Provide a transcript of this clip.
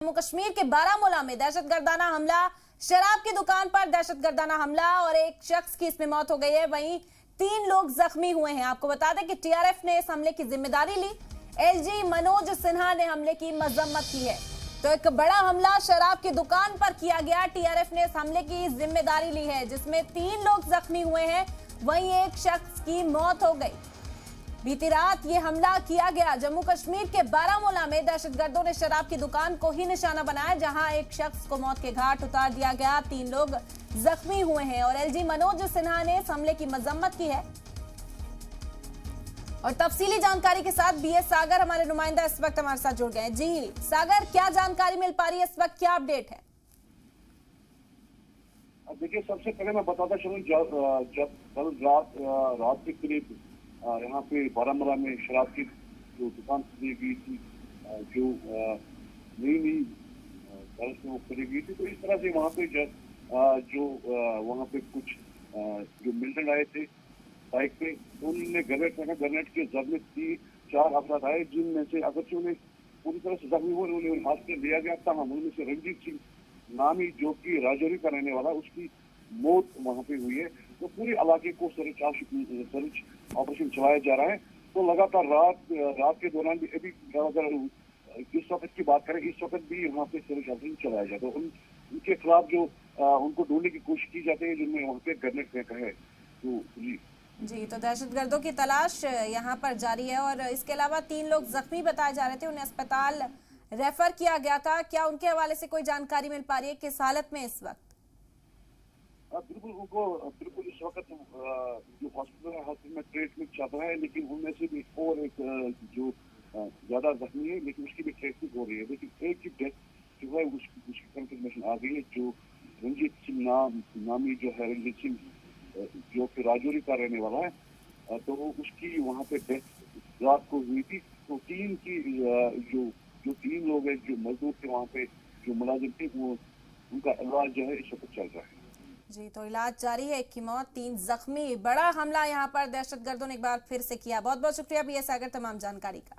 जम्मू कश्मीर के बारामूला में दहशतगर्दाना हमला, शराब की दुकान पर दहशतगर्दाना हमला और एक शख्स की इसमें मौत हो गई है। वहीं 3 लोग जख्मी हुए हैं। आपको बता दें कि टीआरएफ ने इस हमले की जिम्मेदारी ली। एलजी मनोज सिन्हा ने हमले की मजम्मत की है। तो एक बड़ा हमला शराब की दुकान पर किया गया। टीआरएफ ने इस हमले की जिम्मेदारी ली है, जिसमें 3 लोग जख्मी हुए हैं। वहीं एक शख्स की मौत हो गई। बीती रात ये हमला किया गया। जम्मू कश्मीर के बारामूला में दहशतगर्दों ने शराब की दुकान को ही निशाना बनाया, जहां एक शख्स को मौत के घाट उतार दिया गया। 3 लोग जख्मी हुए हैं और एलजी मनोज सिन्हा ने इस हमले की मजम्मत की है। और तफसीली जानकारी के साथ बीएस सागर हमारे नुमाइंदा इस वक्त हमारे साथ जुड़ गए हैं। जी सागर, क्या जानकारी मिल पा रही है इस वक्त, क्या अपडेट है? देखिए, सबसे पहले मैं बताता चलूं, जब कल रात के करीब यहाँ पे बारामूला में शराब की जो दुकान खुली गई थी, जो नई बरस में वो खुली गई थी, तो इस तरह से वहाँ पे जो वहाँ पे कुछ जो मिलिटेंट आए थे बाइक पे, उन्होंने ग्रेनेड फेंका। ग्रेनेड के जब में 3-4 अफराद आए, जिनमें से अगरचे उन्हें पूरी तरह से जख्मी हुए, उन्हें हॉस्पिटल लिया गया। तमाम उनमें से रंजीत सिंह नामी, जो कि राजौरी का रहने वाला, उसकी मौत वहाँ पे हुई है। तो पूरे इलाके को सर्च ऑपरेशन चलाया जा रहा है। तो लगातार रात के दौरान भी, अभी अगर इस वक्त की बात करें, इस वक्त भी वहाँ पे सर्च ऑपरेशन चलाया जाता है। उनके खिलाफ जो उनको ढूंढने की कोशिश की जाती है, जिनमें वहाँ पे ग्रेनेड फेंका है। तो जी, तो दहशतगर्दों की तलाश यहाँ पर जारी है। और इसके अलावा 3 लोग जख्मी बताए जा रहे थे, उन्हें अस्पताल रेफर किया गया था। क्या उनके हवाले से कोई जानकारी मिल पा रही है, किस हालत में इस वक्त? बिल्कुल, उनको बिल्कुल इस वक्त जो हॉस्पिटल में ट्रीटमेंट चल रहा है, लेकिन उनमें से भी और एक जो ज्यादा जख्मी है, लेकिन उसकी भी ट्रीटमेंट हो रही है। लेकिन एक की डेथ जो है उसकी कंफर्मेशन आ गई है। जो रंजीत सिंह नामी जो है, रंजीत सिंह जो कि राजौरी का रहने वाला है, तो उसकी वहाँ पे डेथ रात को हुई थी। तो 3 की जो 3 लोग हैं जो मजदूर थे वहाँ पे, जो मुलाजिम थे, वो उनका इलाज जो है इस वक्त चल रहा है। जी, तो इलाज जारी है। एक की मौत, 3 जख्मी। बड़ा हमला यहाँ पर दहशतगर्दों ने एक बार फिर से किया। बहुत बहुत शुक्रिया बीएस सागर तमाम जानकारी का।